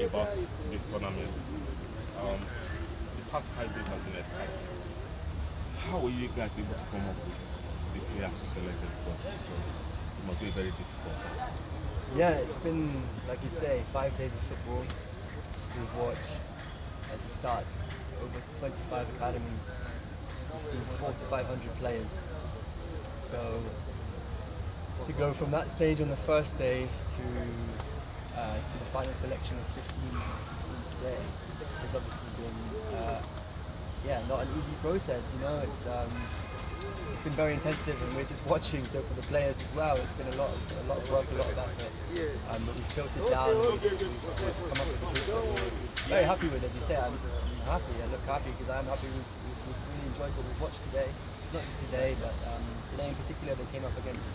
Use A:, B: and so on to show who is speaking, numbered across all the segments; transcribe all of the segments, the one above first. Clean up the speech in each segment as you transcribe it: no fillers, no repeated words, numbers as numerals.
A: about this tournament. The past 5 days have been exciting. How were you guys able to come up with the players you selected? Because it must be a very difficult task.
B: Yeah, it's been, like you say, 5 days of football. We've watched at the start over 25 academies. We've seen 4 to 500 players. So to go from that stage on the first day to the final selection of 15, 16 today has obviously been not an easy process. It's been very intensive, and we're just watching. So for the players as well, it's been a lot of work, a lot of effort. But we've filtered down. We've come up with a group that we're very happy with. As you say, I'm happy. I look happy because I'm happy. We've really enjoyed what we've watched today. Not just today, but today in particular, they came up against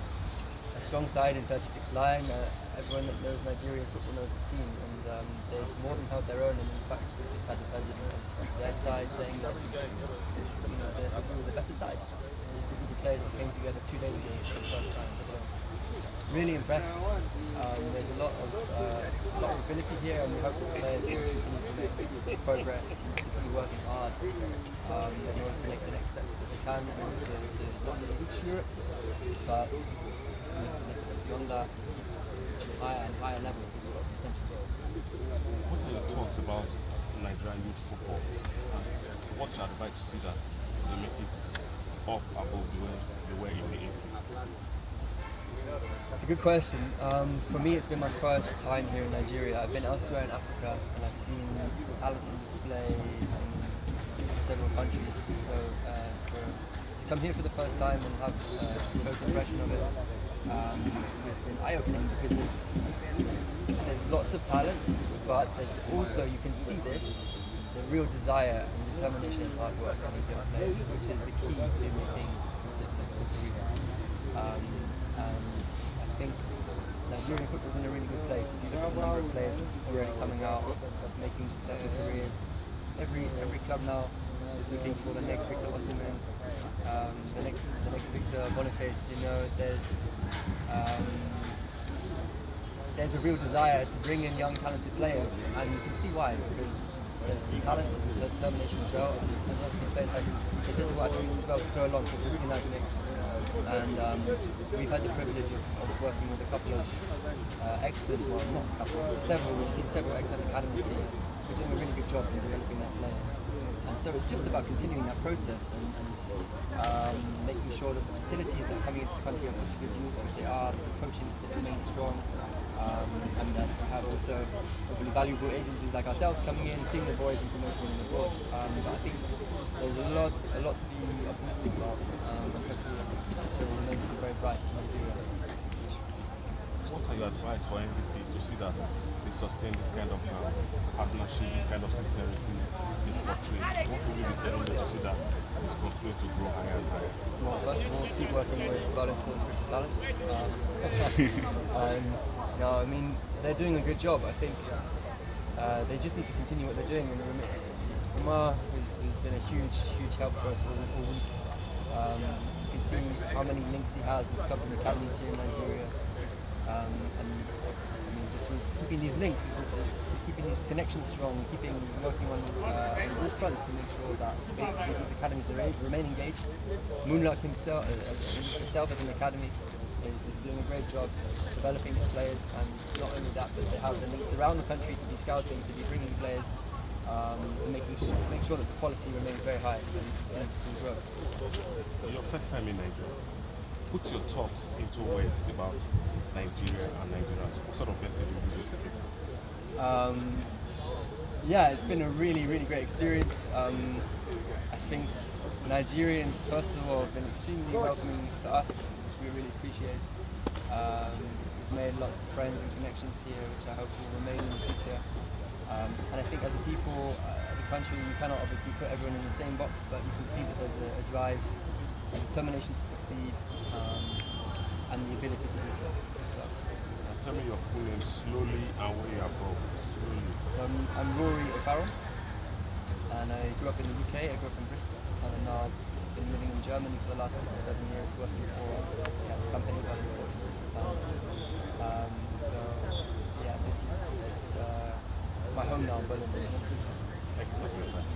B: a strong side in 36 line. Everyone that knows Nigerian football knows this team, and they've more than held their own. And in fact, we've just had the president of their side saying that we were the better side. This is the group of players that came together 2 days ago for the first time. So really impressed. There's a lot of ability here, and we hope that the players will continue to make progress, continue working hard in order to make the next steps that they can to not only reach Europe, but make the next steps beyond that, higher and higher levels, because we've got substantial goals.
A: What are your thoughts about Nigerian youth football? What's your advice to see that they make it up above the way they were in the 80s?
B: That's a good question. For me, it's been my first time here in Nigeria. I've been elsewhere in Africa, and I've seen talent on display in several countries. So to come here for the first time and have a first impression of it, it's been eye-opening, because there's lots of talent, but there's also, you can see this, the real desire and determination and hard work from these young players, which is the key to making a successful career. And I think Nigerian football's in a really good place. If you look at the number of players already coming out of making successful careers, every club now is looking for the next Victor Osimhen, the next Victor Boniface. There's a real desire to bring in young talented players, and you can see why, because there's the talent, there's the determination as well, and lots of these players have physical attributes as well to go along, so it's a really nice mix. And we've had the privilege of working with a couple of excellent, well, not a couple, several, we've seen several excellent academies here. We're doing a really good job in developing their players. And so it's just about continuing that process and making sure that the facilities that are coming into the country are put to good use, which they are, that the coaching still remains strong, and that we have also really valuable agencies like ourselves coming in, seeing the boys and promoting them abroad. But I think there's a lot to be optimistic about, and hopefully the future will remain to be very bright in Nigeria.
A: What are your advice for MVP to see that they sustain this kind of partnership, this kind of sincerity, this portrait? What will you be telling them to see that this continues to grow higher and higher?
B: Well, first of all, keep working with Berlin Sports Crystal Talents. No, I mean, they're doing a good job. I think they just need to continue what they're doing. And Umar has been a huge help for us all week. You can see how many links he has with clubs and academies here in Nigeria. And I mean, just keeping these links, keeping these connections strong, working on all fronts to make sure that basically these academies remain engaged. Moonlight himself as an academy is doing a great job developing its players, and not only that, but they have the links around the country to be scouting, to be bringing players, to make sure that the quality remains very high and grow.
A: Your first time in Nigeria, put your thoughts into words about Nigeria and Nigerians. What sort of message would you give?
B: Yeah, it's been a really great experience. I think Nigerians, first of all, have been extremely welcoming to us, which we really appreciate. We've made lots of friends and connections here, which I hope will remain in the future. And I think as a people, as a country, you cannot obviously put everyone in the same box, but you can see that there's a drive, a determination to succeed, and the ability to do so.
A: Tell me your full name slowly and where you are from. Slowly.
B: So I'm Rory O'Farrell, and I grew up in the UK. I grew up in Bristol, and now I've been living in Germany for the last 6 or 7 years, working for a company called Sports Talents. So yeah, this is come now, but
A: Thank you so much.